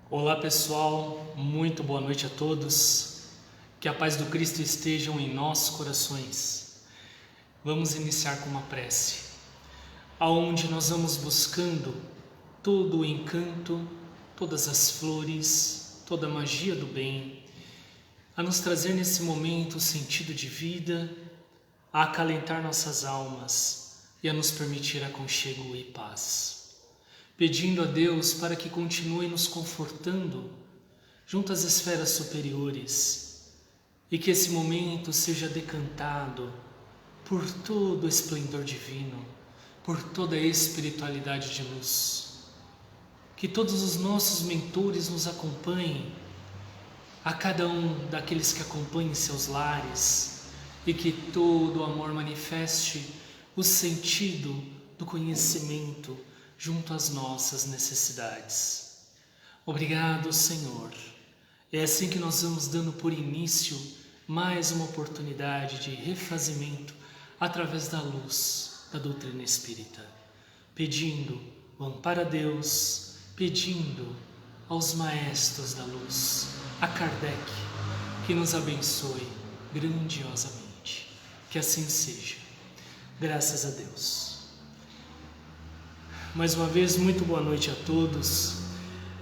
Olá pessoal, muito boa noite a todos. Que a paz do Cristo estejam em nossos corações. Vamos iniciar com uma prece, aonde nós vamos buscando todo o encanto, todas as flores, toda a magia do bem, a nos trazer nesse momento o sentido de vida, a acalentar nossas almas e a nos permitir aconchego e paz. Pedindo a Deus para que continue nos confortando junto às esferas superiores e que esse momento seja decantado por todo o esplendor divino, por toda a espiritualidade de luz. Que todos os nossos mentores nos acompanhem, a cada um daqueles que acompanhem seus lares, e que todo o amor manifeste o sentido do conhecimento junto às nossas necessidades. Obrigado, Senhor. É assim que nós vamos dando por início mais uma oportunidade de refazimento através da luz da doutrina espírita, pedindo o amparo a Deus, pedindo aos maestros da luz, a Kardec, que nos abençoe grandiosamente. Que assim seja. Graças a Deus. Mais uma vez, muito boa noite a todos.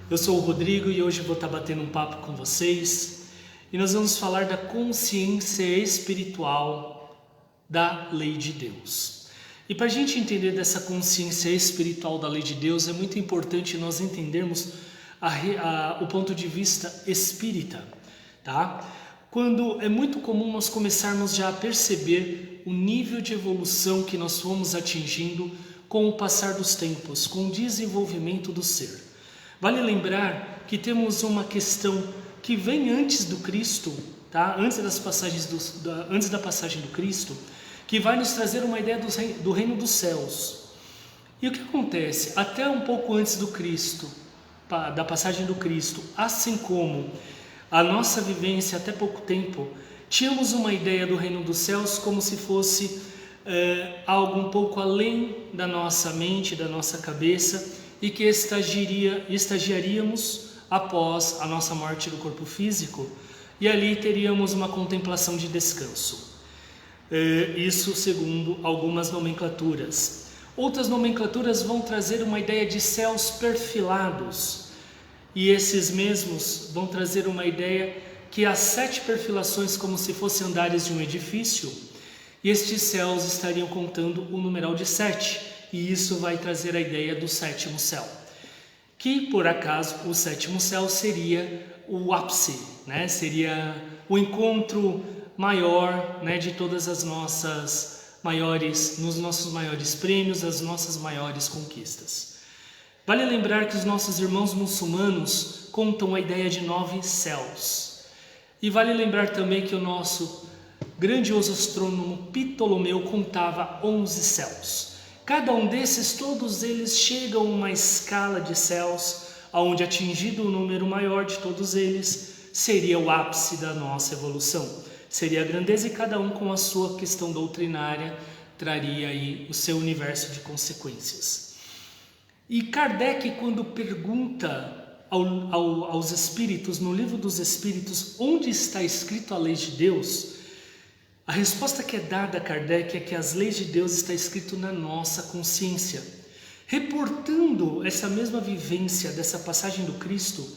Eu sou o Rodrigo e hoje vou estar batendo um papo com vocês e nós vamos falar da consciência espiritual da lei de Deus. E para a gente entender dessa consciência espiritual da lei de Deus, é muito importante nós entendermos o ponto de vista espírita, tá? Quando é muito comum nós começarmos já a perceber o nível de evolução que nós fomos atingindo com o passar dos tempos, com o desenvolvimento do ser. Vale lembrar que temos uma questão que vem antes do Cristo, tá? Antes da passagem do Cristo, que vai nos trazer uma ideia do reino dos céus. E o que acontece? Até um pouco antes do Cristo, da passagem do Cristo, assim como a nossa vivência até pouco tempo, tínhamos uma ideia do reino dos céus como se fosse algo um pouco além da nossa mente, da nossa cabeça, e que estagiaríamos após a nossa morte do corpo físico, e ali teríamos uma contemplação de descanso. Isso segundo algumas nomenclaturas. Outras nomenclaturas vão trazer uma ideia de céus perfilados, e esses mesmos vão trazer uma ideia que há 7 perfilações como se fossem andares de um edifício, e estes céus estariam contando o numeral de 7, e isso vai trazer a ideia do 7º céu, que por acaso o 7º céu seria o ápice, né? Seria o encontro maior, né, de todas as nossas nos nossos maiores prêmios, as nossas maiores conquistas. Vale lembrar que os nossos irmãos muçulmanos contam a ideia de 9 céus, e vale lembrar também que o nosso grandioso astrônomo Ptolomeu contava 11 céus. Cada um desses, todos eles chegam a uma escala de céus, onde atingido o número maior de todos eles, seria o ápice da nossa evolução. Seria a grandeza, e cada um com a sua questão doutrinária traria aí o seu universo de consequências. E Kardec, quando pergunta aos espíritos, no livro dos espíritos, onde está escrito a lei de Deus, a resposta que é dada a Kardec é que as leis de Deus está escrito na nossa consciência. Reportando essa mesma vivência dessa passagem do Cristo,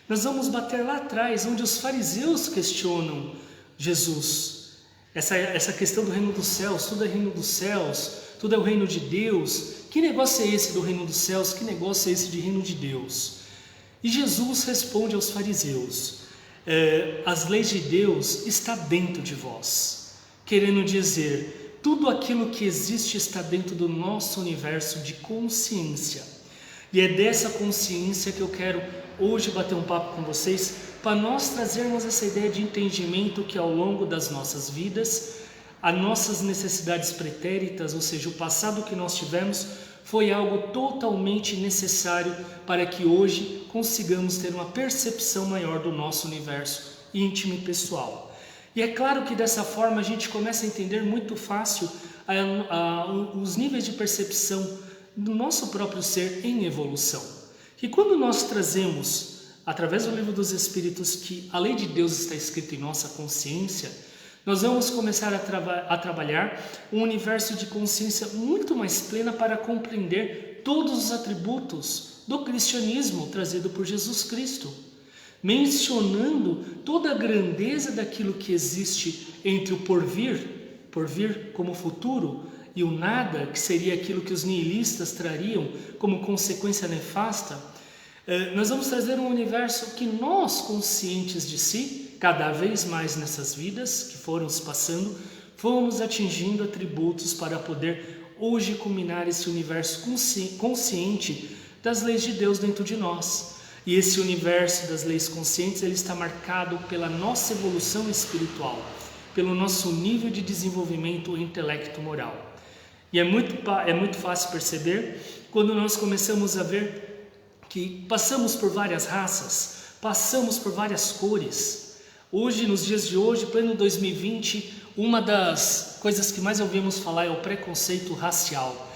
nós vamos bater lá atrás, onde os fariseus questionam Jesus. Essa questão do reino dos céus, tudo é reino dos céus, tudo é o reino de Deus. Que negócio é esse do reino dos céus? Que negócio é esse de reino de Deus? E Jesus responde aos fariseus: as leis de Deus está dentro de vós. Querendo dizer, tudo aquilo que existe está dentro do nosso universo de consciência. E é dessa consciência que eu quero hoje bater um papo com vocês, para nós trazermos essa ideia de entendimento que ao longo das nossas vidas, as nossas necessidades pretéritas, ou seja, o passado que nós tivemos, foi algo totalmente necessário para que hoje consigamos ter uma percepção maior do nosso universo íntimo e pessoal. E é claro que dessa forma a gente começa a entender muito fácil os níveis de percepção do nosso próprio ser em evolução. E quando nós trazemos através do livro dos Espíritos, que a lei de Deus está escrita em nossa consciência, nós vamos começar a trabalhar um universo de consciência muito mais plena para compreender todos os atributos do cristianismo trazido por Jesus Cristo, mencionando toda a grandeza daquilo que existe entre o porvir como futuro, e o nada, que seria aquilo que os nihilistas trariam como consequência nefasta. Nós vamos trazer um universo que nós, conscientes de si, cada vez mais nessas vidas que foram se passando, fomos atingindo atributos para poder hoje culminar esse universo consciente das leis de Deus dentro de nós. E esse universo das leis conscientes, ele está marcado pela nossa evolução espiritual, pelo nosso nível de desenvolvimento intelecto-moral. E é muito fácil perceber quando nós começamos a ver que passamos por várias raças, passamos por várias cores. Hoje, nos dias de hoje, pleno 2020, uma das coisas que mais ouvimos falar é o preconceito racial.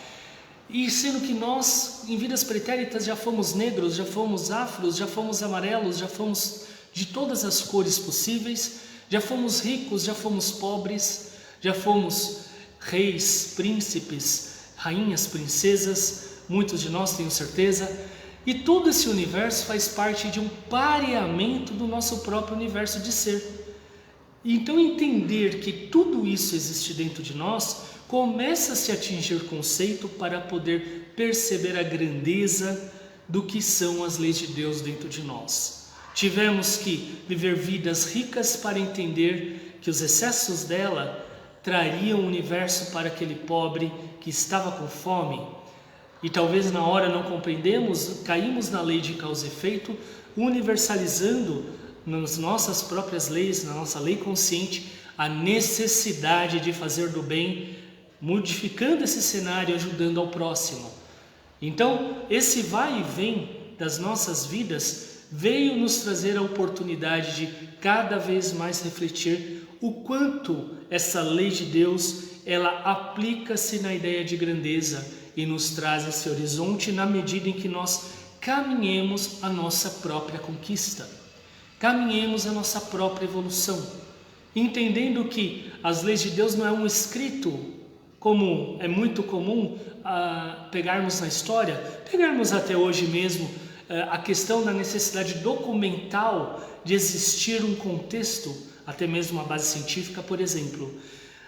E sendo que nós, em vidas pretéritas, já fomos negros, já fomos afros, já fomos amarelos, já fomos de todas as cores possíveis, já fomos ricos, já fomos pobres, já fomos reis, príncipes, rainhas, princesas, muitos de nós tenho certeza, e todo esse universo faz parte de um pareamento do nosso próprio universo de ser. Então entender que tudo isso existe dentro de nós, começa a se atingir conceito para poder perceber a grandeza do que são as leis de Deus dentro de nós. Tivemos que viver vidas ricas para entender que os excessos dela trariam o universo para aquele pobre que estava com fome. E talvez na hora não compreendemos, caímos na lei de causa e efeito, universalizando nas nossas próprias leis, na nossa lei consciente, a necessidade de fazer do bem, modificando esse cenário, ajudando ao próximo. Então, esse vai e vem das nossas vidas veio nos trazer a oportunidade de cada vez mais refletir o quanto essa lei de Deus, ela aplica-se na ideia de grandeza e nos traz esse horizonte na medida em que nós caminhemos a nossa própria conquista, caminhemos a nossa própria evolução, entendendo que as leis de Deus não é um escrito, como é muito comum pegarmos na história, pegarmos até hoje mesmo a questão da necessidade documental de existir um contexto, até mesmo uma base científica, por exemplo.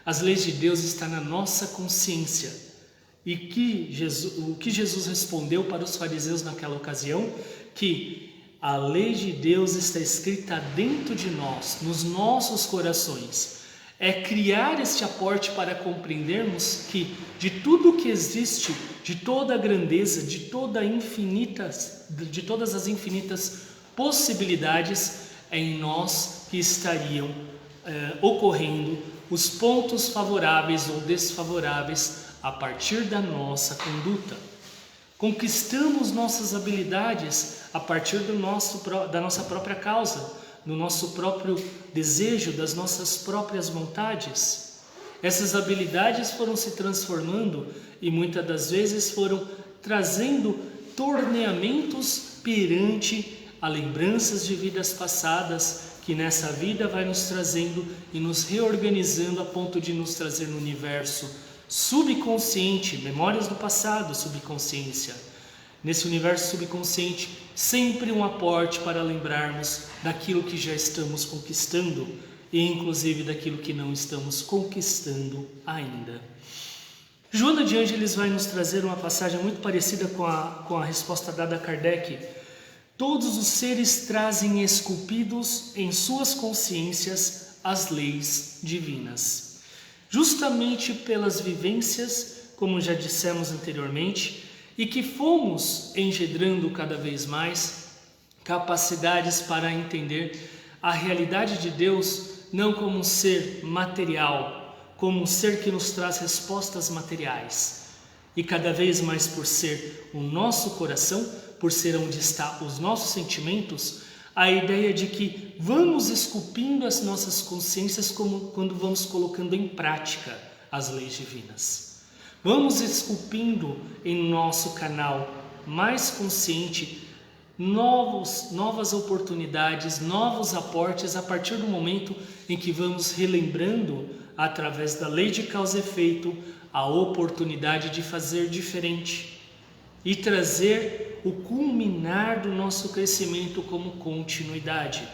As leis de Deus estão na nossa consciência. E o que Jesus respondeu para os fariseus naquela ocasião, que a lei de Deus está escrita dentro de nós, nos nossos corações. É criar este aporte para compreendermos que de tudo que existe, de toda a grandeza, de todas as infinitas possibilidades, é em nós que estariam ocorrendo os pontos favoráveis ou desfavoráveis a partir da nossa conduta. Conquistamos nossas habilidades a partir da nossa própria causa, do nosso próprio desejo, das nossas próprias vontades. Essas habilidades foram se transformando e muitas das vezes foram trazendo torneamentos perante a lembranças de vidas passadas, que nessa vida vai nos trazendo e nos reorganizando a ponto de nos trazer no universo subconsciente, memórias do passado, subconsciência. Nesse universo subconsciente, sempre um aporte para lembrarmos daquilo que já estamos conquistando e inclusive daquilo que não estamos conquistando ainda. Joana de Ângeles vai nos trazer uma passagem muito parecida com a resposta dada a Kardec. Todos os seres trazem esculpidos em suas consciências as leis divinas. Justamente pelas vivências, como já dissemos anteriormente, e que fomos engendrando cada vez mais capacidades para entender a realidade de Deus não como um ser material, como um ser que nos traz respostas materiais. E cada vez mais por ser o nosso coração, por ser onde estão os nossos sentimentos, a ideia de que vamos esculpindo as nossas consciências como quando vamos colocando em prática as leis divinas. Vamos esculpindo em nosso canal mais consciente novas oportunidades, novos aportes a partir do momento em que vamos relembrando, através da lei de causa e efeito, a oportunidade de fazer diferente e trazer o culminar do nosso crescimento como continuidade,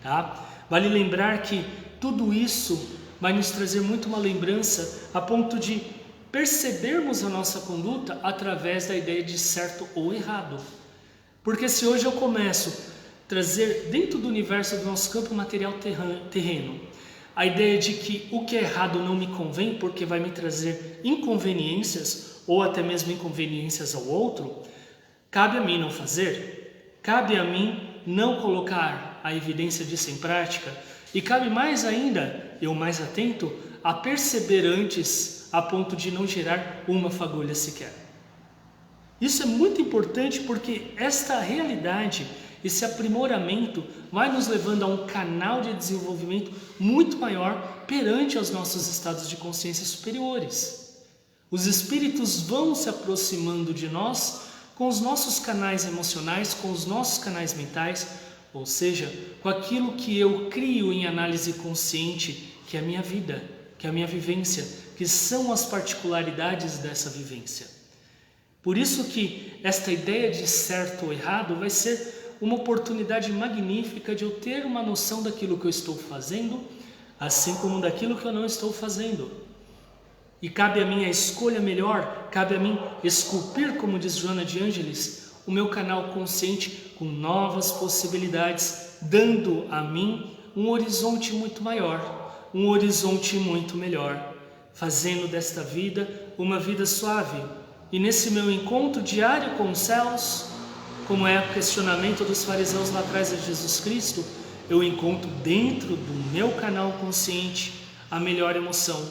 tá? Vale lembrar que tudo isso vai nos trazer muito uma lembrança a ponto de percebermos a nossa conduta através da ideia de certo ou errado. Porque se hoje eu começo a trazer dentro do universo do nosso campo material terreno a ideia de que o que é errado não me convém porque vai me trazer inconveniências ou até mesmo inconveniências ao outro, cabe a mim não fazer, cabe a mim não colocar a evidência disso em prática e cabe mais ainda, eu mais atento, a perceber antes a ponto de não gerar uma fagulha sequer. Isso é muito importante porque esta realidade, esse aprimoramento vai nos levando a um canal de desenvolvimento muito maior perante os nossos estados de consciência superiores. Os espíritos vão se aproximando de nós com os nossos canais emocionais, com os nossos canais mentais, ou seja, com aquilo que eu crio em análise consciente, que é a minha vida, que é a minha vivência, que são as particularidades dessa vivência. Por isso que esta ideia de certo ou errado vai ser uma oportunidade magnífica de eu ter uma noção daquilo que eu estou fazendo, assim como daquilo que eu não estou fazendo. E cabe a mim a escolha melhor, cabe a mim esculpir, como diz Joana de Ângeles, o meu canal consciente com novas possibilidades, dando a mim um horizonte muito maior, um horizonte muito melhor, fazendo desta vida uma vida suave. E nesse meu encontro diário com os céus, como é o questionamento dos fariseus lá atrás de Jesus Cristo, eu encontro dentro do meu canal consciente a melhor emoção,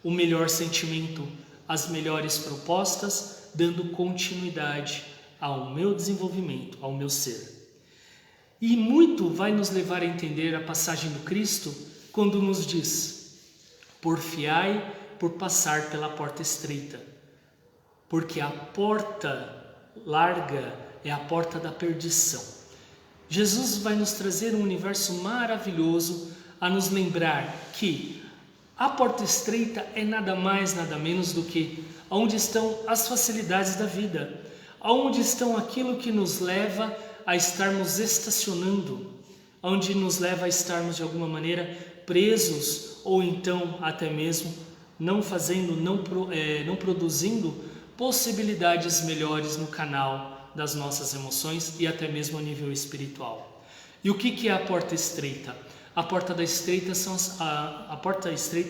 o melhor sentimento, as melhores propostas, dando continuidade ao meu desenvolvimento, ao meu ser. E muito vai nos levar a entender a passagem do Cristo quando nos diz: porfiai por passar pela porta estreita, porque a porta larga é a porta da perdição. Jesus vai nos trazer um universo maravilhoso a nos lembrar que a porta estreita é nada mais, nada menos do que onde estão as facilidades da vida, onde estão aquilo que nos leva a estarmos estacionando, onde nos leva a estarmos de alguma maneira presos ou então até mesmo não produzindo possibilidades melhores no canal das nossas emoções e até mesmo a nível espiritual. E o que é a porta estreita? A porta estreita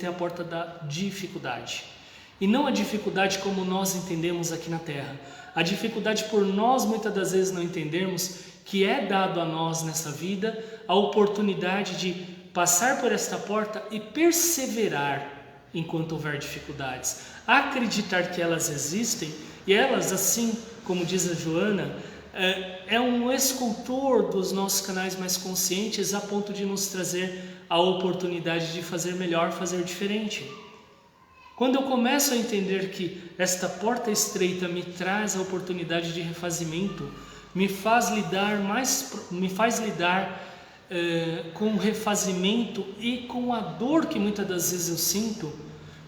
é a porta da dificuldade. E não a dificuldade como nós entendemos aqui na Terra. A dificuldade por nós muitas das vezes não entendermos que é dado a nós nessa vida a oportunidade de passar por esta porta e perseverar enquanto houver dificuldades, acreditar que elas existem e elas, assim como diz a Joana, é um escultor dos nossos canais mais conscientes a ponto de nos trazer a oportunidade de fazer melhor, fazer diferente. Quando eu começo a entender que esta porta estreita me traz a oportunidade de refazimento, me faz lidar com o refazimento e com a dor que muitas das vezes eu sinto,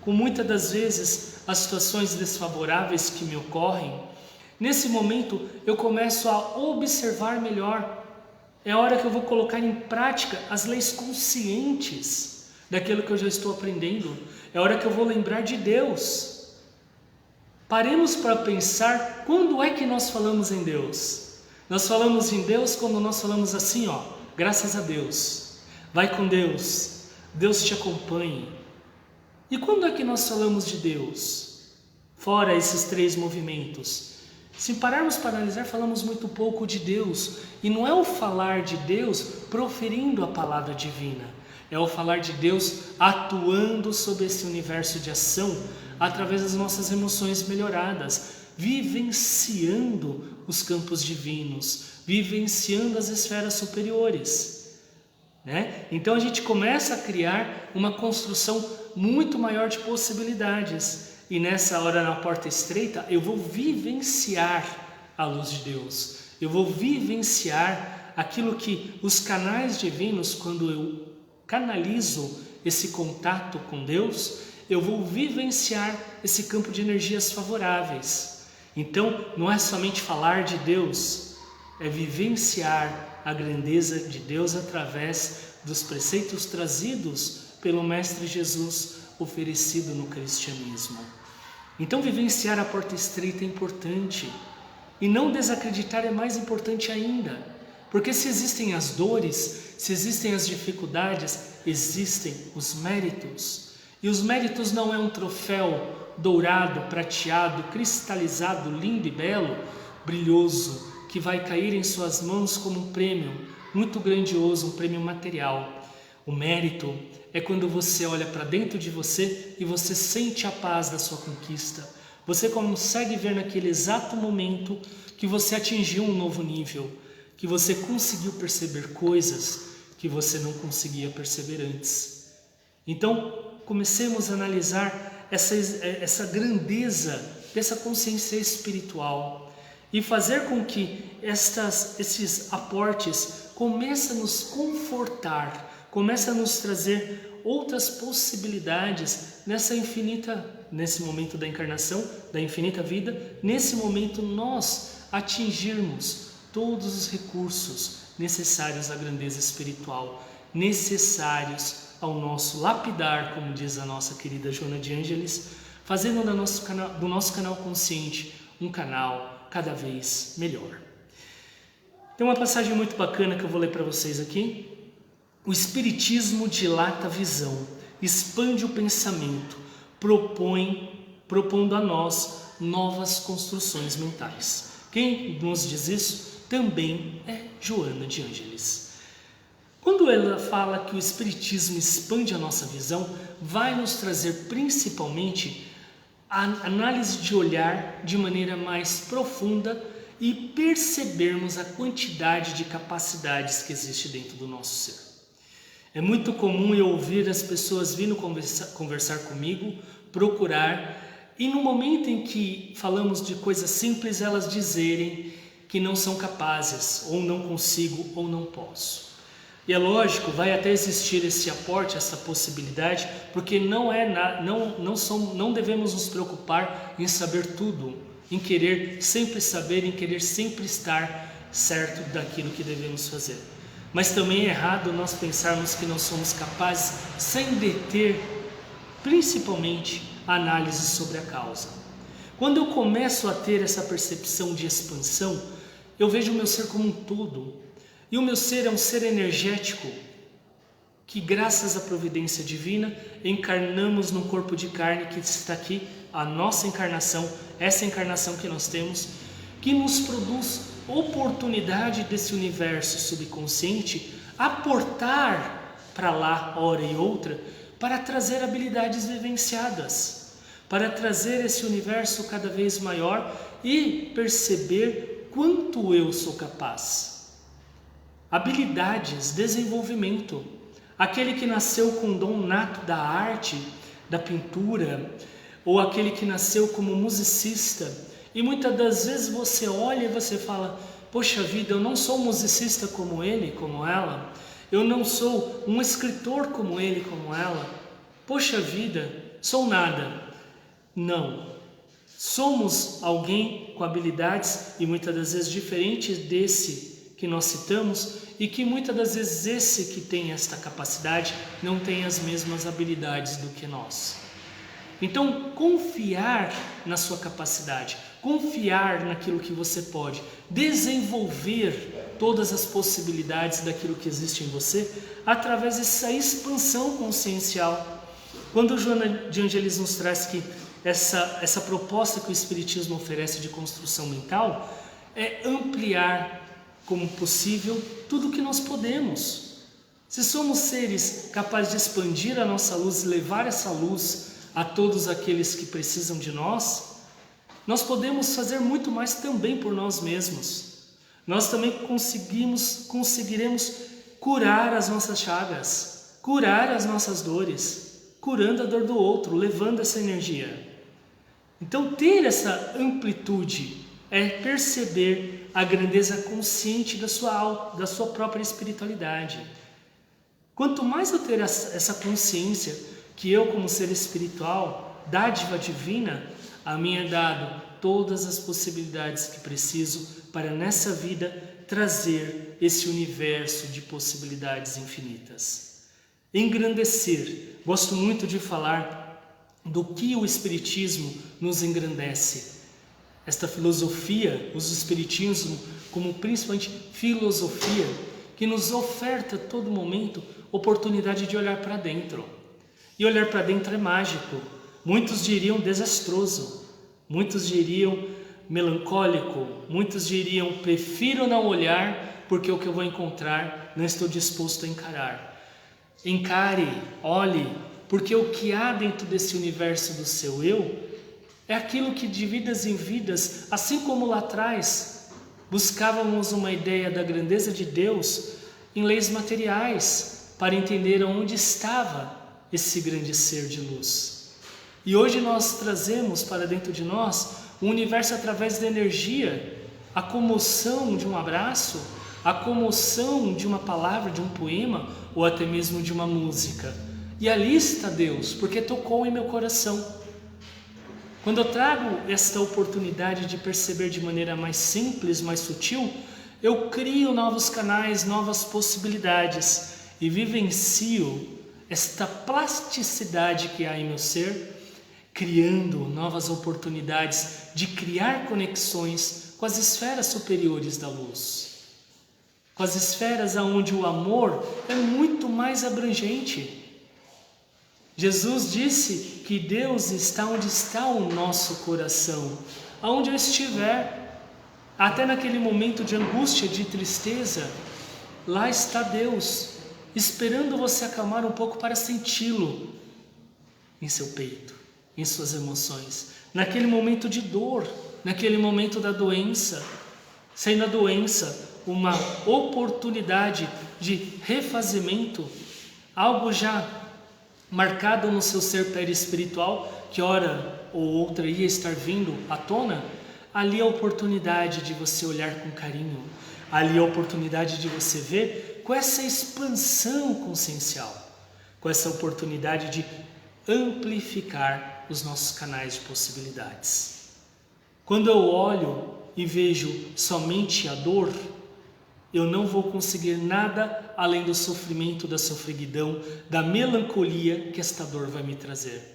com muitas das vezes as situações desfavoráveis que me ocorrem, nesse momento eu começo a observar melhor. É a hora que eu vou colocar em prática as leis conscientes daquilo que eu já estou aprendendo. É a hora que eu vou lembrar de Deus. Paremos para pensar quando é que nós falamos em Deus. Nós falamos em Deus quando nós falamos assim, ó, graças a Deus, vai com Deus, Deus te acompanhe. E quando é que nós falamos de Deus? Fora esses três movimentos. Se pararmos para analisar, falamos muito pouco de Deus. E não é o falar de Deus proferindo a palavra divina. É o falar de Deus atuando sobre esse universo de ação através das nossas emoções melhoradas, vivenciando os campos divinos, vivenciando as esferas superiores, né? Então a gente começa a criar uma construção muito maior de possibilidades e nessa hora na porta estreita eu vou vivenciar a luz de Deus, eu vou vivenciar aquilo que os canais divinos, quando eu canalizo esse contato com Deus, eu vou vivenciar esse campo de energias favoráveis. Então, não é somente falar de Deus, é vivenciar a grandeza de Deus através dos preceitos trazidos pelo Mestre Jesus, oferecido no cristianismo. Então, vivenciar a porta estreita é importante, e não desacreditar é mais importante ainda, porque se existem as dores, se existem as dificuldades, existem os méritos. E os méritos não é um troféu dourado, prateado, cristalizado, lindo e belo, brilhoso, que vai cair em suas mãos como um prêmio muito grandioso, um prêmio material. O mérito é quando você olha para dentro de você e você sente a paz da sua conquista. Você consegue ver naquele exato momento que você atingiu um novo nível, que você conseguiu perceber coisas que você não conseguia perceber antes. Então, comecemos a analisar essa grandeza dessa consciência espiritual e fazer com que esses aportes comecem a nos confortar, comecem a nos trazer outras possibilidades nesse momento da encarnação, da infinita vida, nesse momento nós atingirmos todos os recursos necessários à grandeza espiritual, necessários ao nosso lapidar, como diz a nossa querida Joana de Ângeles, fazendo do nosso canal consciente um canal cada vez melhor. Tem uma passagem muito bacana que eu vou ler para vocês aqui. O Espiritismo dilata a visão, expande o pensamento, propondo a nós novas construções mentais. Quem nos diz isso também é Joana de Ângeles. Quando ela fala que o Espiritismo expande a nossa visão, vai nos trazer principalmente a análise de olhar de maneira mais profunda e percebermos a quantidade de capacidades que existe dentro do nosso ser. É muito comum eu ouvir as pessoas vindo conversar comigo, procurar, e no momento em que falamos de coisas simples, elas dizerem que não são capazes, ou não consigo, ou não posso. E é lógico, vai até existir esse aporte, essa possibilidade, porque não devemos nos preocupar em saber tudo, em querer sempre saber, em querer sempre estar certo daquilo que devemos fazer. Mas também é errado nós pensarmos que não somos capazes sem deter, principalmente, a análise sobre a causa. Quando eu começo a ter essa percepção de expansão, eu vejo o meu ser como um todo. E o meu ser é um ser energético que, graças à providência divina, encarnamos num corpo de carne que está aqui, a nossa encarnação, essa encarnação que nós temos, que nos produz oportunidade desse universo subconsciente aportar para lá, hora e outra, para trazer habilidades vivenciadas, para trazer esse universo cada vez maior e perceber quanto eu sou capaz. Habilidades, desenvolvimento. Aquele que nasceu com o dom nato da arte, da pintura, ou aquele que nasceu como musicista, e muitas das vezes você olha e você fala: poxa vida, eu não sou musicista como ele, como ela, eu não sou um escritor como ele, como ela, poxa vida, sou nada. Não, somos alguém com habilidades e muitas das vezes diferentes desse que nós citamos, e que muitas das vezes esse que tem esta capacidade não tem as mesmas habilidades do que nós. Então, confiar na sua capacidade, confiar naquilo que você pode, desenvolver todas as possibilidades daquilo que existe em você através dessa expansão consciencial. Quando Joana de Ângeles nos traz que essa proposta que o Espiritismo oferece de construção mental é ampliar como possível tudo o que nós podemos. Se somos seres capazes de expandir a nossa luz e levar essa luz a todos aqueles que precisam de nós, nós podemos fazer muito mais também por nós mesmos. Nós também conseguiremos curar as nossas chagas, curar as nossas dores, curando a dor do outro, levando essa energia. Então, ter essa amplitude é perceber a grandeza consciente da sua própria espiritualidade. Quanto mais eu ter essa consciência que eu, como ser espiritual, dádiva divina, a mim é dado todas as possibilidades que preciso para nessa vida trazer esse universo de possibilidades infinitas. Engrandecer. Gosto muito de falar do que o Espiritismo nos engrandece. Esta filosofia, o Espiritismo como principalmente filosofia, que nos oferta a todo momento oportunidade de olhar para dentro. E olhar para dentro é mágico. Muitos diriam desastroso, muitos diriam melancólico, muitos diriam prefiro não olhar porque o que eu vou encontrar não estou disposto a encarar. Encare, olhe, porque o que há dentro desse universo do seu eu é aquilo que de vidas em vidas, assim como lá atrás buscávamos uma ideia da grandeza de Deus em leis materiais para entender onde estava esse grande ser de luz. E hoje nós trazemos para dentro de nós o universo através da energia, a comoção de um abraço, a comoção de uma palavra, de um poema ou até mesmo de uma música. E ali está Deus, porque tocou em meu coração. Quando eu trago esta oportunidade de perceber de maneira mais simples, mais sutil, eu crio novos canais, novas possibilidades e vivencio esta plasticidade que há em meu ser, criando novas oportunidades de criar conexões com as esferas superiores da luz, com as esferas onde o amor é muito mais abrangente. Jesus disse que Deus está onde está o nosso coração, aonde eu estiver, até naquele momento de angústia, de tristeza, lá está Deus, esperando você acalmar um pouco para senti-lo em seu peito, em suas emoções, naquele momento de dor, naquele momento da doença, sendo a doença uma oportunidade de refazimento, algo já marcado no seu ser perispiritual, que hora ou outra ia estar vindo à tona, ali a oportunidade de você olhar com carinho, ali a oportunidade de você ver com essa expansão consciencial, com essa oportunidade de amplificar os nossos canais de possibilidades. Quando eu olho e vejo somente a dor, eu não vou conseguir nada além do sofrimento, da sofreguidão, da melancolia que esta dor vai me trazer.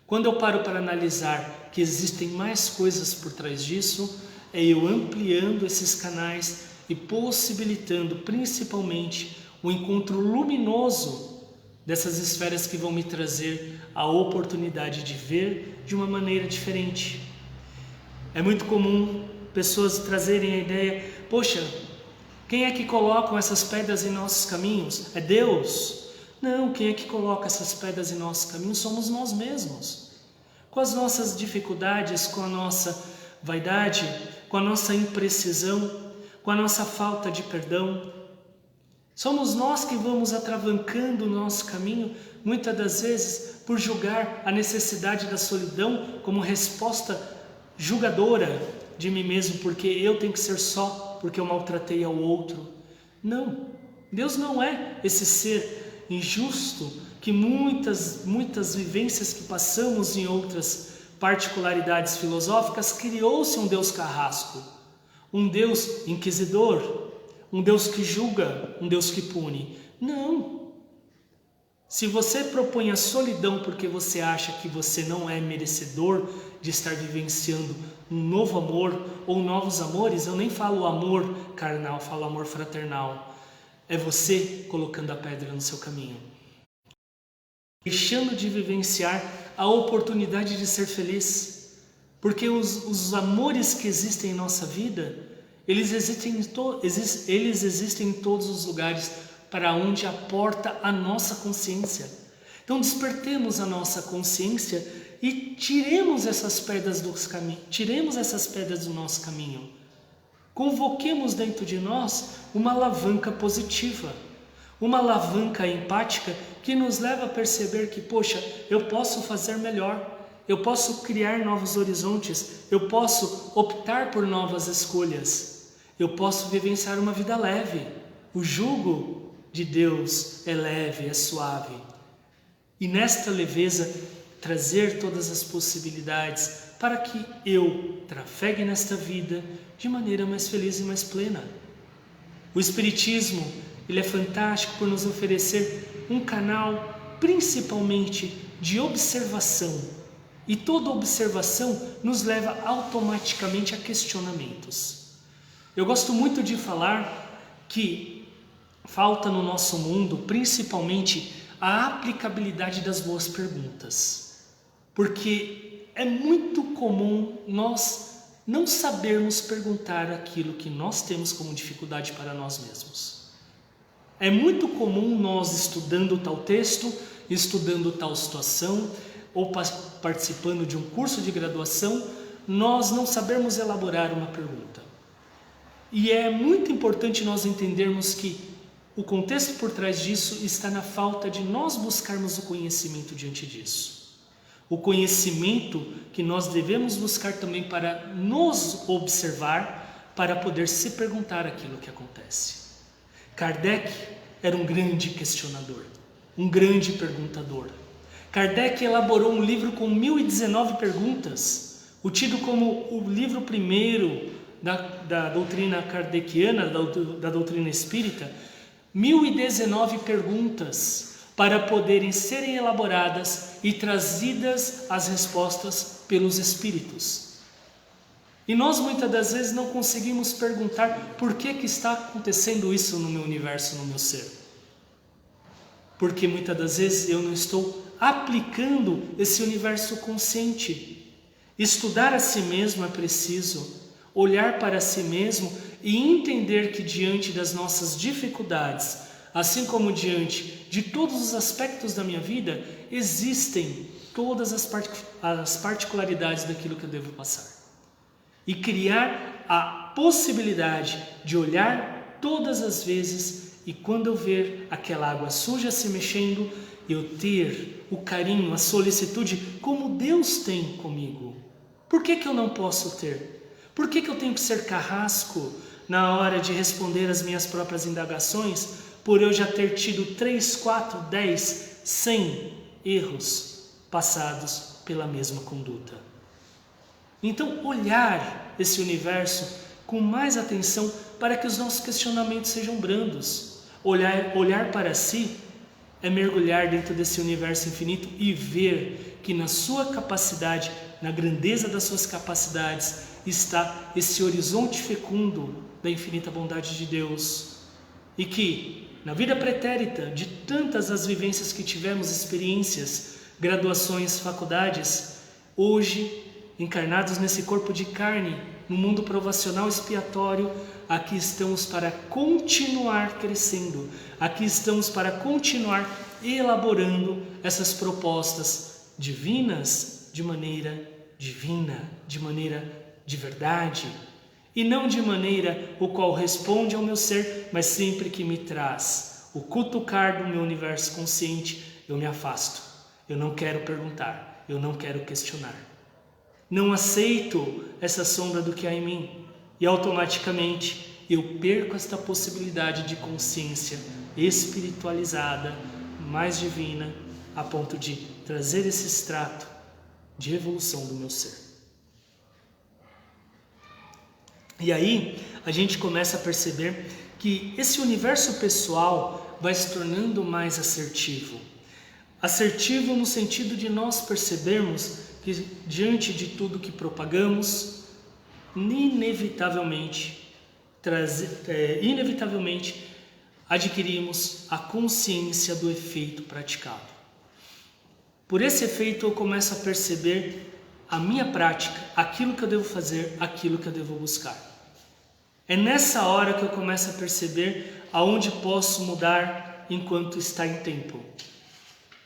Quando eu paro para analisar que existem mais coisas por trás disso, é eu ampliando esses canais e possibilitando principalmente o encontro luminoso dessas esferas que vão me trazer a oportunidade de ver de uma maneira diferente. É muito comum pessoas trazerem a ideia, poxa, quem é que coloca essas pedras em nossos caminhos? É Deus? Não, quem é que coloca essas pedras em nossos caminhos somos nós mesmos. Com as nossas dificuldades, com a nossa vaidade, com a nossa imprecisão, com a nossa falta de perdão. Somos nós que vamos atravancando o nosso caminho, muitas das vezes por julgar a necessidade da solidão como resposta julgadora de mim mesmo, porque eu tenho que ser só, porque eu maltratei ao outro. Não, Deus não é esse ser injusto que muitas vivências que passamos em outras particularidades filosóficas, criou-se um Deus carrasco, um Deus inquisidor, um Deus que julga, um Deus que pune. Não. Se você propõe a solidão porque você acha que você não é merecedor de estar vivenciando um novo amor ou novos amores, eu nem falo amor carnal, falo amor fraternal. É você colocando a pedra no seu caminho, deixando de vivenciar a oportunidade de ser feliz, porque os amores que existem em nossa vida, eles existem em todos os lugares para onde aporta a nossa consciência. Então despertemos a nossa consciência e tiremos essas pedras do nosso caminho. Convoquemos dentro de nós uma alavanca positiva, uma alavanca empática que nos leva a perceber que, poxa, eu posso fazer melhor, eu posso criar novos horizontes, eu posso optar por novas escolhas. Eu posso vivenciar uma vida leve. O jugo de Deus é leve, é suave. E nesta leveza, trazer todas as possibilidades para que eu trafegue nesta vida de maneira mais feliz e mais plena. O Espiritismo, ele é fantástico por nos oferecer um canal principalmente de observação. E toda observação nos leva automaticamente a questionamentos. Eu gosto muito de falar que falta no nosso mundo principalmente a aplicabilidade das boas perguntas. Porque é muito comum nós não sabermos perguntar aquilo que nós temos como dificuldade para nós mesmos. É muito comum nós estudando tal texto, estudando tal situação, ou participando de um curso de graduação, nós não sabermos elaborar uma pergunta. E é muito importante nós entendermos que o contexto por trás disso está na falta de nós buscarmos o conhecimento diante disso. O conhecimento que nós devemos buscar também para nos observar, para poder se perguntar aquilo que acontece. Kardec era um grande questionador, um grande perguntador. Kardec elaborou um livro com 1019 perguntas, o tido como o livro primeiro da doutrina kardeciana, da doutrina espírita, 1019 perguntas para poderem serem elaboradas e trazidas as respostas pelos espíritos. E nós muitas das vezes não conseguimos perguntar por que está acontecendo isso no meu universo, no meu ser. Porque muitas das vezes eu não estou aplicando esse universo consciente. Estudar a si mesmo é preciso, olhar para si mesmo e entender que diante das nossas dificuldades, assim como diante de todos os aspectos da minha vida, existem todas as particularidades daquilo que eu devo passar. E criar a possibilidade de olhar todas as vezes e quando eu ver aquela água suja se mexendo, eu ter o carinho, a solicitude como Deus tem comigo. Por que eu não posso ter? Por que eu tenho que ser carrasco na hora de responder as minhas próprias indagações, por eu já ter tido 3, 4, 10, 100 erros passados pela mesma conduta? Então, olhar esse universo com mais atenção para que os nossos questionamentos sejam brandos. Olhar para si é mergulhar dentro desse universo infinito e ver que na sua capacidade, na grandeza das suas capacidades, está esse horizonte fecundo da infinita bondade de Deus. E que, na vida pretérita, de tantas as vivências que tivemos, experiências, graduações, faculdades, hoje, encarnados nesse corpo de carne, no mundo provacional expiatório, aqui estamos para continuar crescendo, aqui estamos para continuar elaborando essas propostas divinas de maneira divina, de maneira de verdade, e não de maneira o qual responde ao meu ser, mas sempre que me traz o cutucar do meu universo consciente, eu me afasto, eu não quero perguntar, eu não quero questionar. Não aceito essa sombra do que há em mim e automaticamente eu perco esta possibilidade de consciência espiritualizada, mais divina, a ponto de trazer esse extrato de evolução do meu ser. E aí a gente começa a perceber que esse universo pessoal vai se tornando mais assertivo. Assertivo no sentido de nós percebermos que diante de tudo que propagamos, inevitavelmente adquirimos a consciência do efeito praticado. Por esse efeito eu começo a perceber a minha prática, aquilo que eu devo fazer, aquilo que eu devo buscar. É nessa hora que eu começo a perceber aonde posso mudar enquanto está em tempo.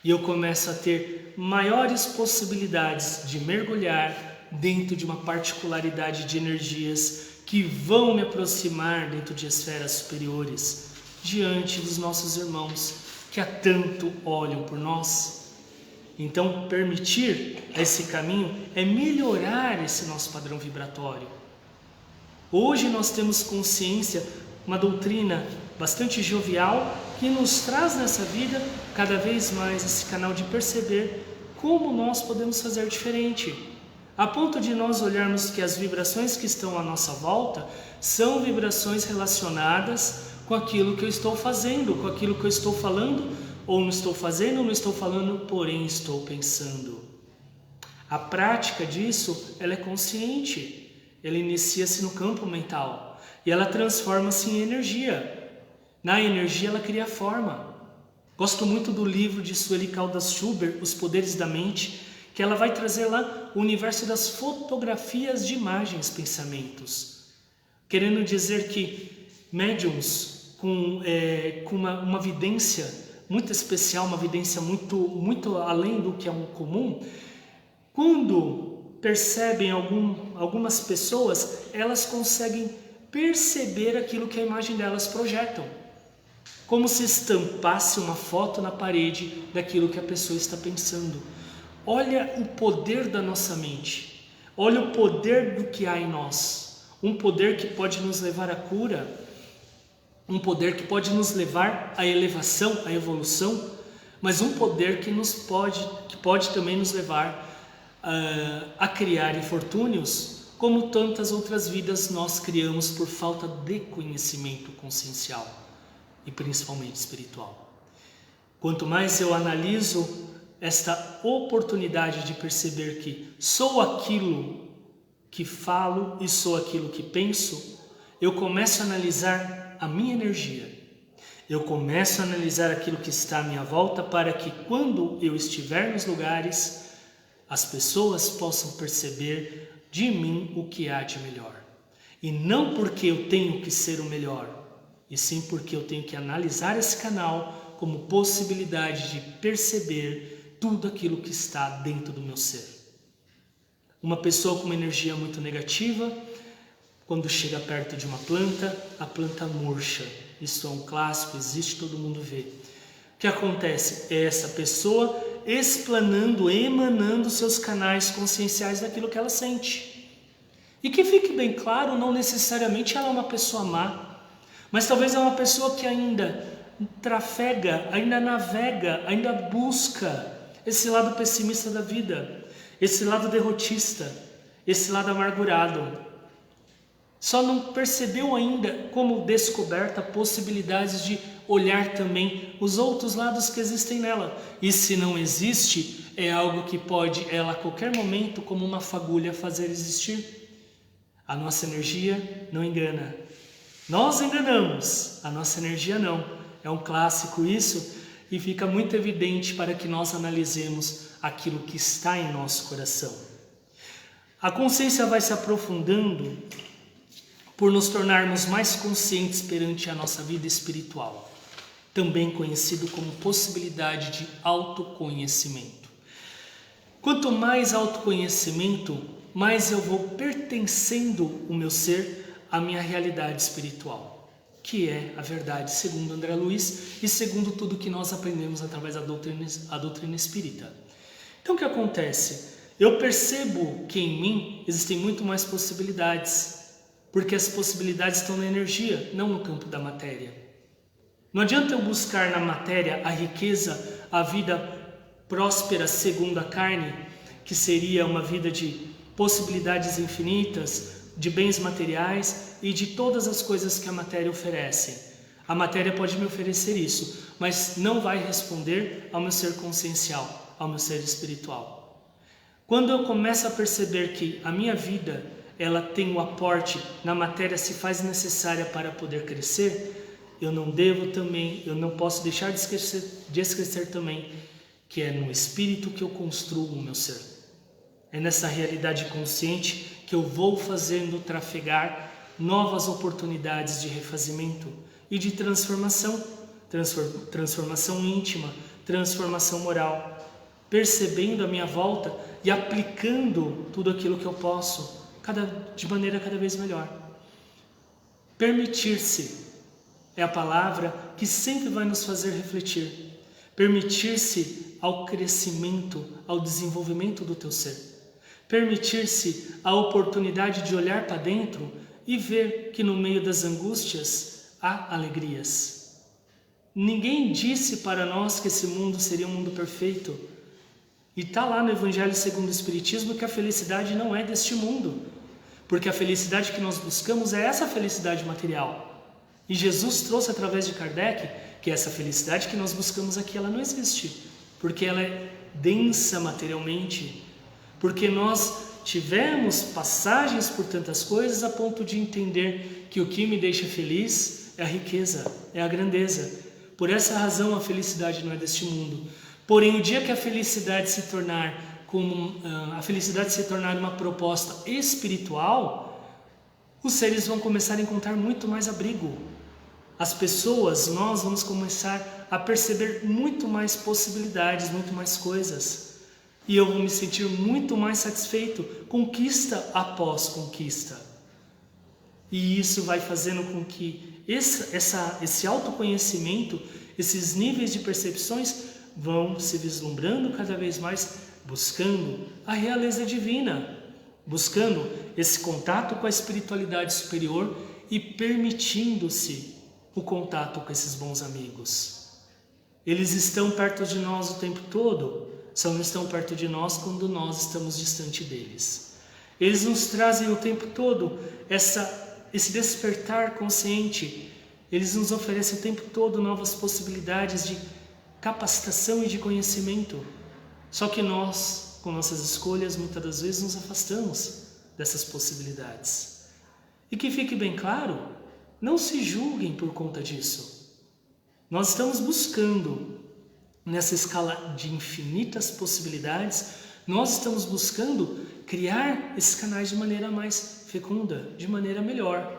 E eu começo a ter maiores possibilidades de mergulhar dentro de uma particularidade de energias que vão me aproximar dentro de esferas superiores, diante dos nossos irmãos que há tanto olham por nós. Então, permitir esse caminho é melhorar esse nosso padrão vibratório. Hoje nós temos consciência, uma doutrina bastante jovial que nos traz nessa vida cada vez mais esse canal de perceber como nós podemos fazer diferente, a ponto de nós olharmos que as vibrações que estão à nossa volta são vibrações relacionadas com aquilo que eu estou fazendo, com aquilo que eu estou falando, ou não estou fazendo, ou não estou falando, porém estou pensando. A prática disso, ela é consciente, ela inicia-se no campo mental e ela transforma-se em energia. Na energia ela cria forma. Gosto muito do livro de Sueli Caldas Schubert, Os Poderes da Mente, que ela vai trazer lá o universo das fotografias de imagens, pensamentos. Querendo dizer que médiums com uma vidência muito especial, uma vidência muito além do que é um comum, quando percebem algumas pessoas, elas conseguem perceber aquilo que a imagem delas projetam. Como se estampasse uma foto na parede daquilo que a pessoa está pensando. Olha o poder da nossa mente. Olha o poder do que há em nós. Um poder que pode nos levar à cura. Um poder que pode nos levar à elevação, à evolução. Mas um poder que pode também nos levar a criar infortúnios, como tantas outras vidas nós criamos por falta de conhecimento consciencial e principalmente espiritual. Quanto mais eu analiso esta oportunidade de perceber que sou aquilo que falo e sou aquilo que penso, eu começo a analisar a minha energia. Eu começo a analisar aquilo que está à minha volta para que quando eu estiver nos lugares, as pessoas possam perceber de mim o que há de melhor. E não porque eu tenho que ser o melhor, e sim porque eu tenho que analisar esse canal como possibilidade de perceber tudo aquilo que está dentro do meu ser. Uma pessoa com uma energia muito negativa, quando chega perto de uma planta, a planta murcha. Isso é um clássico, existe, todo mundo vê. O que acontece? É essa pessoa explanando, emanando seus canais conscienciais daquilo que ela sente. E que fique bem claro, não necessariamente ela é uma pessoa má, mas talvez é uma pessoa que ainda trafega, ainda navega, ainda busca esse lado pessimista da vida, esse lado derrotista, esse lado amargurado. Só não percebeu ainda como descoberta possibilidades de olhar também os outros lados que existem nela. E se não existe, é algo que pode ela a qualquer momento, como uma fagulha, fazer existir. A nossa energia não engana. Nós enganamos, a nossa energia não. É um clássico isso e fica muito evidente para que nós analisemos aquilo que está em nosso coração. A consciência vai se aprofundando por nos tornarmos mais conscientes perante a nossa vida espiritual, também conhecido como possibilidade de autoconhecimento. Quanto mais autoconhecimento, mais eu vou pertencendo o meu ser à minha realidade espiritual, que é a verdade segundo André Luiz e segundo tudo que nós aprendemos através da doutrina espírita. Então o que acontece? Eu percebo que em mim existem muito mais possibilidades, porque as possibilidades estão na energia, não no campo da matéria. Não adianta eu buscar na matéria a riqueza, a vida próspera segundo a carne, que seria uma vida de possibilidades infinitas, de bens materiais e de todas as coisas que a matéria oferece. A matéria pode me oferecer isso, mas não vai responder ao meu ser consciencial, ao meu ser espiritual. Quando eu começo a perceber que a minha vida ela tem um aporte na matéria se faz necessária para poder crescer, eu não posso deixar de esquecer também que é no espírito que eu construo o meu ser. É nessa realidade consciente que eu vou fazendo trafegar novas oportunidades de refazimento e de transformação, transformação íntima, transformação moral, percebendo a minha volta e aplicando tudo aquilo que eu posso de maneira cada vez melhor. Permitir-se é a palavra que sempre vai nos fazer refletir. Permitir-se ao crescimento, ao desenvolvimento do teu ser. Permitir-se a oportunidade de olhar para dentro e ver que no meio das angústias há alegrias. Ninguém disse para nós que esse mundo seria um mundo perfeito. E está lá no Evangelho segundo o Espiritismo que a felicidade não é deste mundo. Porque a felicidade que nós buscamos é essa felicidade material. E Jesus trouxe através de Kardec que essa felicidade que nós buscamos aqui, ela não existe. Porque ela é densa materialmente. Porque nós tivemos passagens por tantas coisas a ponto de entender que o que me deixa feliz é a riqueza, é a grandeza. Por essa razão a felicidade não é deste mundo. Porém, o dia que a felicidade se tornar uma proposta espiritual, os seres vão começar a encontrar muito mais abrigo. As pessoas, nós vamos começar a perceber muito mais possibilidades, muito mais coisas. E eu vou me sentir muito mais satisfeito, conquista após conquista. E isso vai fazendo com que esse autoconhecimento, esses níveis de percepções vão se vislumbrando cada vez mais, buscando a realeza divina, buscando esse contato com a espiritualidade superior e permitindo-se o contato com esses bons amigos. Eles estão perto de nós o tempo todo, só não estão perto de nós quando nós estamos distante deles. Eles nos trazem o tempo todo esse despertar consciente. Eles nos oferecem o tempo todo novas possibilidades de capacitação e de conhecimento. Só que nós, com nossas escolhas, muitas das vezes nos afastamos dessas possibilidades. E que fique bem claro, não se julguem por conta disso. Nós estamos buscando, nessa escala de infinitas possibilidades, nós estamos buscando criar esses canais de maneira mais fecunda, de maneira melhor.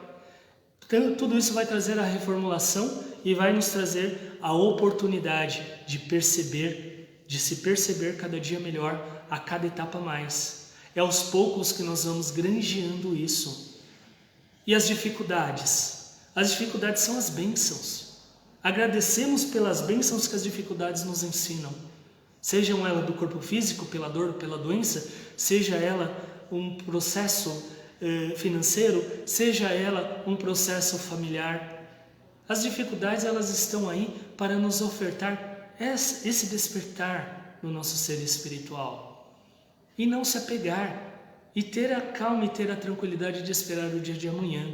Então, tudo isso vai trazer a reformulação e vai nos trazer a oportunidade de se perceber cada dia melhor, a cada etapa mais. É aos poucos que nós vamos granjeando isso. E as dificuldades? As dificuldades são as bênçãos. Agradecemos pelas bênçãos que as dificuldades nos ensinam. Sejam elas do corpo físico, pela dor, pela doença, seja ela um processo financeiro, seja ela um processo familiar. As dificuldades, elas estão aí para nos ofertar esse despertar no nosso ser espiritual. E não se apegar, e ter a calma e ter a tranquilidade de esperar o dia de amanhã.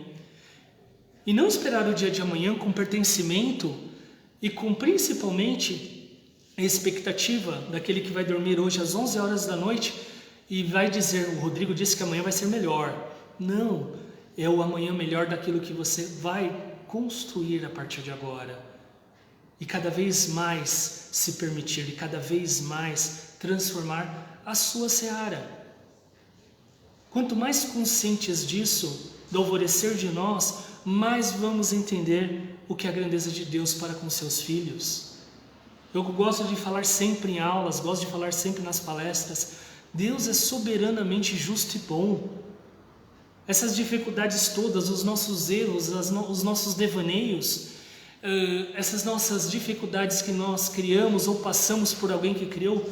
E não esperar o dia de amanhã com pertencimento e com principalmente a expectativa daquele que vai dormir hoje às 11 horas da noite e vai dizer, o Rodrigo disse que amanhã vai ser melhor. Não, é o amanhã melhor daquilo que você vai construir a partir de agora. E cada vez mais se permitir, e cada vez mais transformar a sua seara. Quanto mais conscientes disso, do alvorecer de nós, mais vamos entender o que é a grandeza de Deus para com seus filhos. Eu gosto de falar sempre em aulas, gosto de falar sempre nas palestras, Deus é soberanamente justo e bom. Essas dificuldades todas, os nossos erros, os nossos devaneios, essas nossas dificuldades que nós criamos ou passamos por alguém que criou,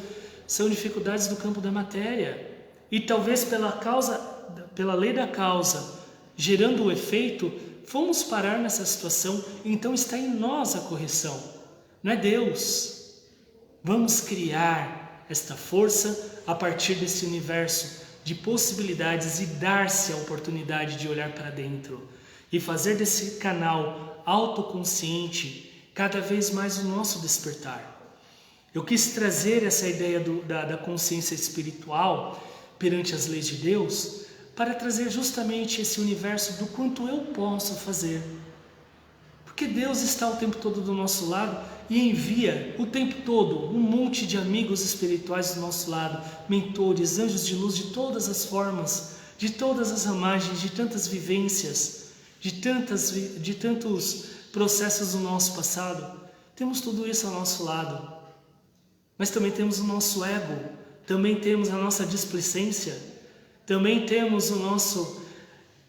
são dificuldades do campo da matéria. E talvez pela lei da causa, gerando o efeito, fomos parar nessa situação, então está em nós a correção, não é Deus. Vamos criar esta força a partir desse universo de possibilidades e dar-se a oportunidade de olhar para dentro e fazer desse canal autoconsciente cada vez mais o nosso despertar. Eu quis trazer essa ideia da consciência espiritual perante as leis de Deus para trazer justamente esse universo do quanto eu posso fazer. Porque Deus está o tempo todo do nosso lado e envia o tempo todo um monte de amigos espirituais do nosso lado, mentores, anjos de luz de todas as formas, de todas as ramagens, de tantas vivências, de tantos processos do nosso passado. Temos tudo isso ao nosso lado, mas também temos o nosso ego, também temos a nossa displicência, também temos o nosso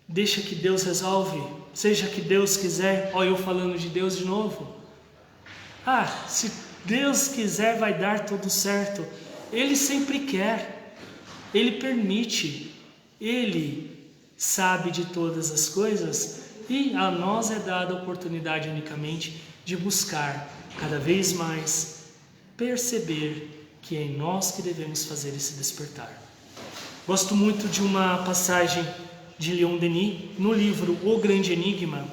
deixa que Deus resolve, seja que Deus quiser. Olha eu falando de Deus de novo. Se Deus quiser vai dar tudo certo. Ele sempre quer, Ele permite, Ele sabe de todas as coisas e a nós é dada a oportunidade unicamente de buscar cada vez mais perceber que é em nós que devemos fazer esse despertar. Gosto muito de uma passagem de Leon Denis no livro O Grande Enigma,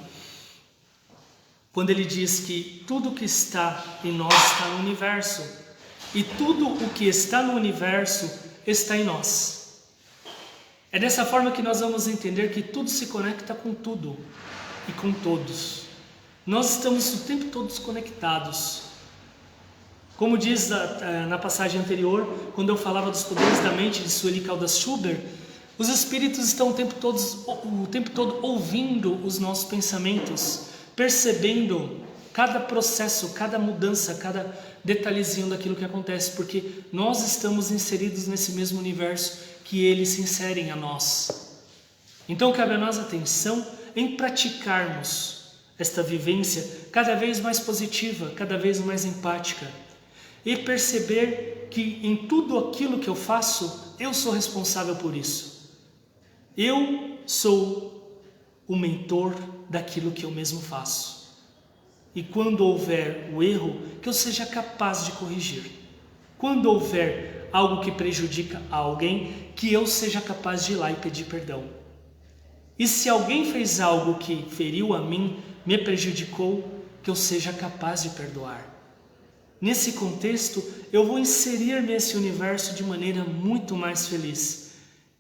quando ele diz que tudo que está em nós está no universo e tudo o que está no universo está em nós. É dessa forma que nós vamos entender que tudo se conecta com tudo e com todos. Nós estamos o tempo todo conectados. Como diz na passagem anterior, quando eu falava dos poderes da mente de Sueli Caldas Schubert, os espíritos estão o tempo todo ouvindo os nossos pensamentos, percebendo cada processo, cada mudança, cada detalhezinho daquilo que acontece, porque nós estamos inseridos nesse mesmo universo que eles se inserem a nós. Então cabe a nós atenção em praticarmos esta vivência cada vez mais positiva, cada vez mais empática, e perceber que em tudo aquilo que eu faço, eu sou responsável por isso. Eu sou o mentor daquilo que eu mesmo faço. E quando houver o erro, que eu seja capaz de corrigir. Quando houver algo que prejudica a alguém, que eu seja capaz de ir lá e pedir perdão. E se alguém fez algo que feriu a mim, me prejudicou, que eu seja capaz de perdoar. Nesse contexto, eu vou inserir nesse universo de maneira muito mais feliz.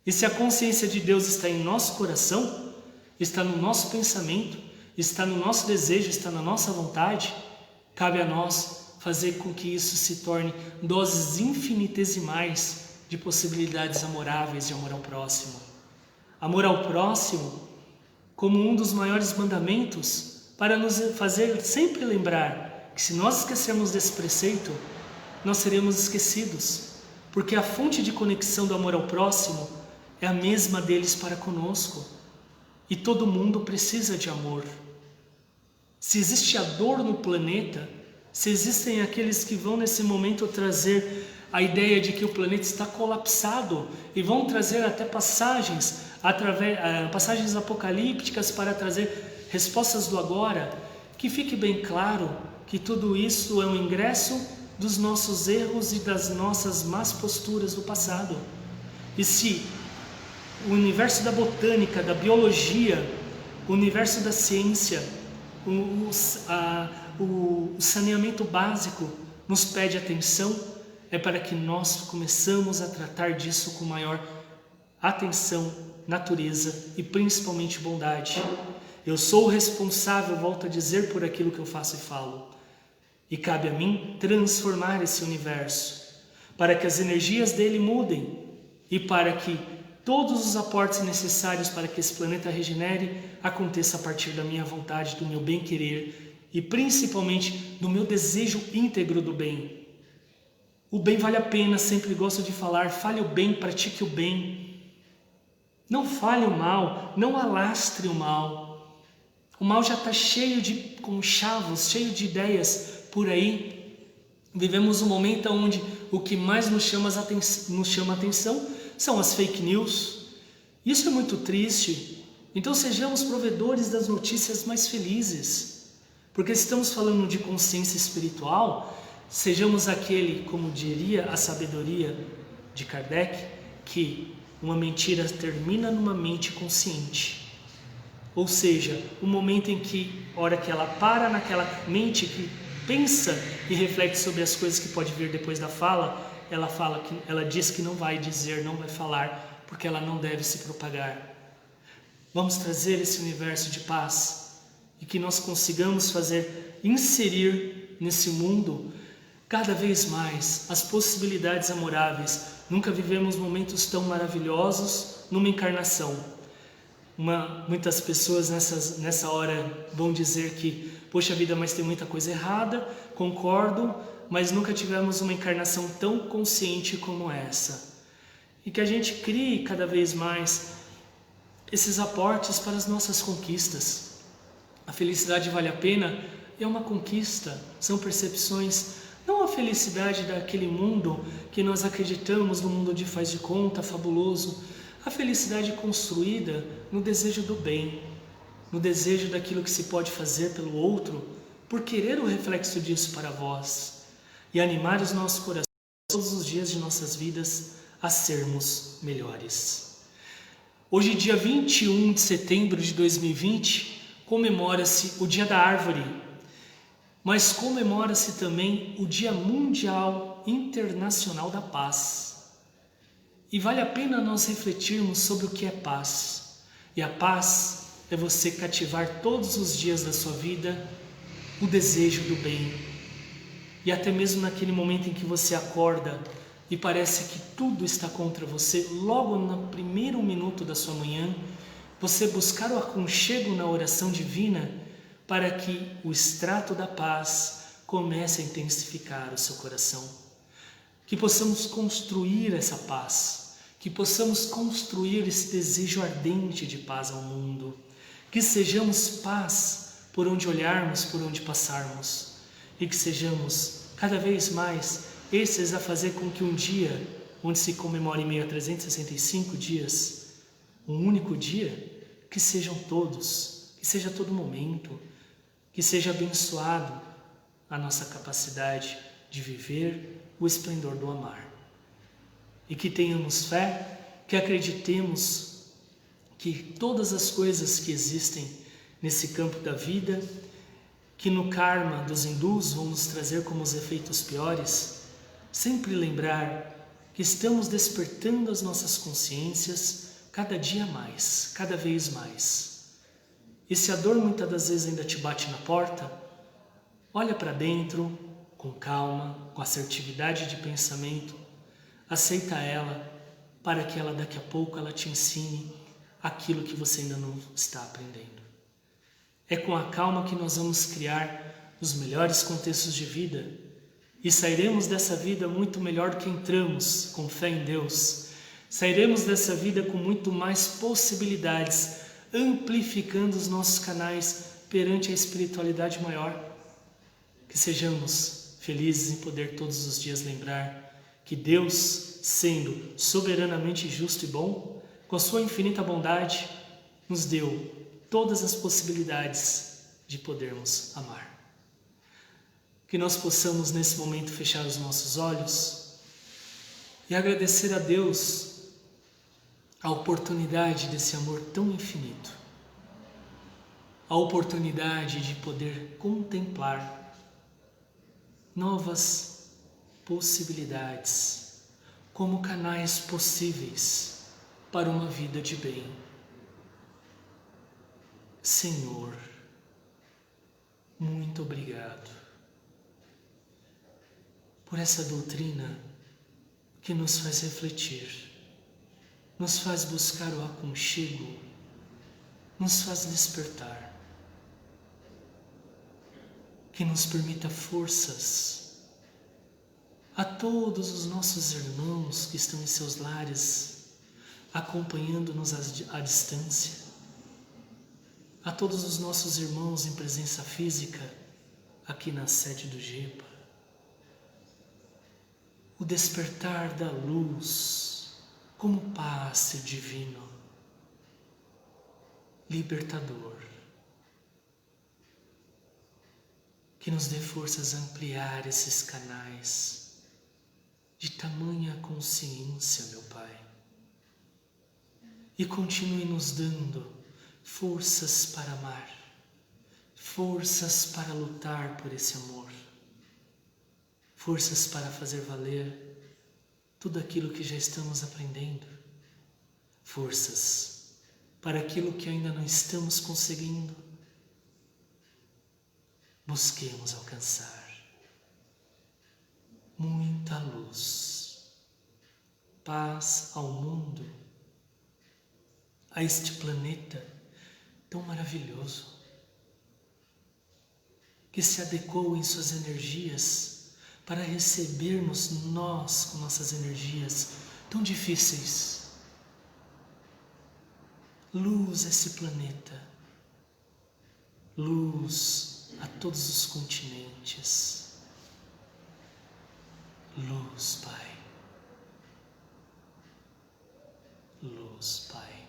E se a consciência de Deus está em nosso coração, está no nosso pensamento, está no nosso desejo, está na nossa vontade, cabe a nós fazer com que isso se torne doses infinitesimais de possibilidades amoráveis de amor ao próximo. Amor ao próximo como um dos maiores mandamentos para nos fazer sempre lembrar que se nós esquecermos desse preceito, nós seremos esquecidos, porque a fonte de conexão do amor ao próximo é a mesma deles para conosco, e todo mundo precisa de amor. Se existe a dor no planeta, se existem aqueles que vão nesse momento trazer a ideia de que o planeta está colapsado e vão trazer até passagens apocalípticas para trazer respostas do agora, que fique bem claro que tudo isso é um ingresso dos nossos erros e das nossas más posturas do passado. E se o universo da botânica, da biologia, o universo da ciência, o saneamento básico nos pede atenção, é para que nós começamos a tratar disso com maior atenção, natureza e principalmente bondade. Eu sou o responsável, volto a dizer, por aquilo que eu faço e falo. E cabe a mim transformar esse universo, para que as energias dele mudem e para que todos os aportes necessários para que esse planeta regenere aconteça a partir da minha vontade, do meu bem-querer e principalmente do meu desejo íntegro do bem. O bem vale a pena, sempre gosto de falar, fale o bem, pratique o bem. Não fale o mal, não alastre o mal. O mal já está cheio de conchavos, cheio de ideias por aí. Vivemos um momento onde o que mais nos chama a atenção são as fake news. Isso é muito triste. Então sejamos provedores das notícias mais felizes. Porque se estamos falando de consciência espiritual, sejamos aquele, como diria a sabedoria de Kardec, que uma mentira termina numa mente consciente. Ou seja, o momento em que, hora que ela para naquela mente que pensa e reflete sobre as coisas que pode vir depois da fala, ela diz que não vai dizer, não vai falar, porque ela não deve se propagar. Vamos trazer esse universo de paz e que nós consigamos inserir nesse mundo cada vez mais as possibilidades amoráveis. Nunca vivemos momentos tão maravilhosos numa encarnação. Muitas pessoas nessa hora vão dizer que, poxa vida, mas tem muita coisa errada, concordo, mas nunca tivemos uma encarnação tão consciente como essa. E que a gente crie cada vez mais esses aportes para as nossas conquistas. A felicidade vale a pena é uma conquista, são percepções, não a felicidade daquele mundo que nós acreditamos, no mundo de faz de conta, fabuloso. A felicidade construída no desejo do bem, no desejo daquilo que se pode fazer pelo outro, por querer o reflexo disso para vós, e animar os nossos corações todos os dias de nossas vidas a sermos melhores. Hoje, dia 21 de setembro de 2020, comemora-se o Dia da Árvore, mas comemora-se também o Dia Mundial Internacional da Paz. E vale a pena nós refletirmos sobre o que é paz. E a paz é você cativar todos os dias da sua vida o desejo do bem. E até mesmo naquele momento em que você acorda e parece que tudo está contra você, logo no primeiro minuto da sua manhã, você buscar o aconchego na oração divina para que o extrato da paz comece a intensificar o seu coração. Que possamos construir essa paz, que possamos construir esse desejo ardente de paz ao mundo, que sejamos paz por onde olharmos, por onde passarmos, e que sejamos cada vez mais esses a fazer com que um dia, onde se comemora em meio a 365 dias, um único dia, que sejam todos, que seja todo momento, que seja abençoado a nossa capacidade de viver o esplendor do amar. E que tenhamos fé, que acreditemos que todas as coisas que existem nesse campo da vida, que no karma dos hindus vão nos trazer como os efeitos piores, sempre lembrar que estamos despertando as nossas consciências cada dia mais, cada vez mais. E se a dor muitas das vezes ainda te bate na porta, olha para dentro, com calma, com assertividade de pensamento, aceita ela, para que ela daqui a pouco ela te ensine aquilo que você ainda não está aprendendo. É com a calma que nós vamos criar os melhores contextos de vida e sairemos dessa vida muito melhor do que entramos, com fé em Deus. Sairemos dessa vida com muito mais possibilidades, amplificando os nossos canais perante a espiritualidade maior. Que sejamos felizes em poder todos os dias lembrar que Deus, sendo soberanamente justo e bom, com a sua infinita bondade, nos deu todas as possibilidades de podermos amar. Que nós possamos nesse momento fechar os nossos olhos e agradecer a Deus a oportunidade desse amor tão infinito, a oportunidade de poder contemplar novas possibilidades como canais possíveis para uma vida de bem. Senhor, muito obrigado por essa doutrina que nos faz refletir, nos faz buscar o aconchego, nos faz despertar, que nos permita forças a todos os nossos irmãos que estão em seus lares, acompanhando-nos à distância, a todos os nossos irmãos em presença física aqui na sede do GEPA, o despertar da luz como passe divino, libertador, que nos dê forças a ampliar esses canais de tamanha consciência, meu Pai, e continue nos dando forças para amar, forças para lutar por esse amor, forças para fazer valer tudo aquilo que já estamos aprendendo, forças para aquilo que ainda não estamos conseguindo. Busquemos alcançar muita luz, paz ao mundo, a este planeta tão maravilhoso, que se adequou em suas energias para recebermos nós com nossas energias tão difíceis. Luz a esse planeta, luz a todos os continentes, luz, Pai, luz, Pai.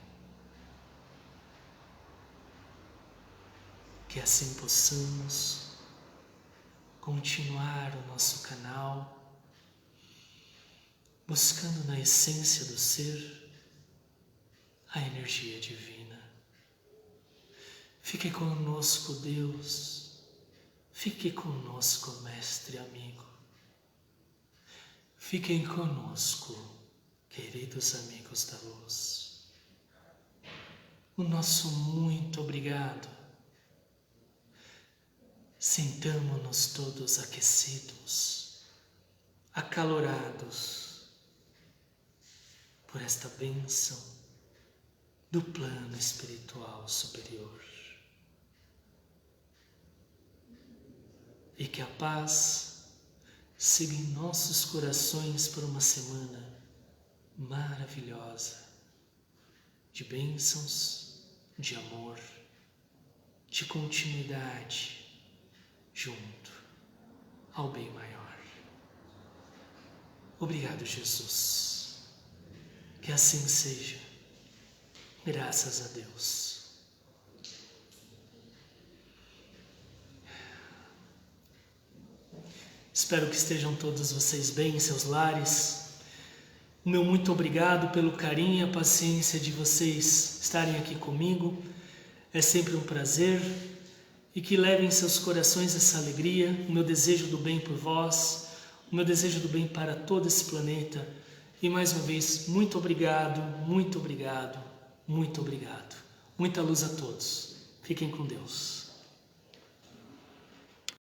que assim possamos continuar o nosso canal, buscando na essência do ser a energia divina. Fique conosco, Deus. Fique conosco, Mestre amigo. Fiquem conosco, queridos amigos da luz. O nosso muito obrigado. Sintamo-nos todos aquecidos, acalorados por esta bênção do plano espiritual superior. E que a paz siga em nossos corações por uma semana maravilhosa de bênçãos, de amor, de continuidade junto ao bem maior. Obrigado, Jesus. Que assim seja. Graças a Deus. Espero que estejam todos vocês bem em seus lares. O meu muito obrigado pelo carinho e a paciência de vocês estarem aqui comigo. É sempre um prazer. E que levem em seus corações essa alegria, o meu desejo do bem por vós, o meu desejo do bem para todo esse planeta. E mais uma vez, muito obrigado, muito obrigado, muito obrigado. Muita luz a todos. Fiquem com Deus.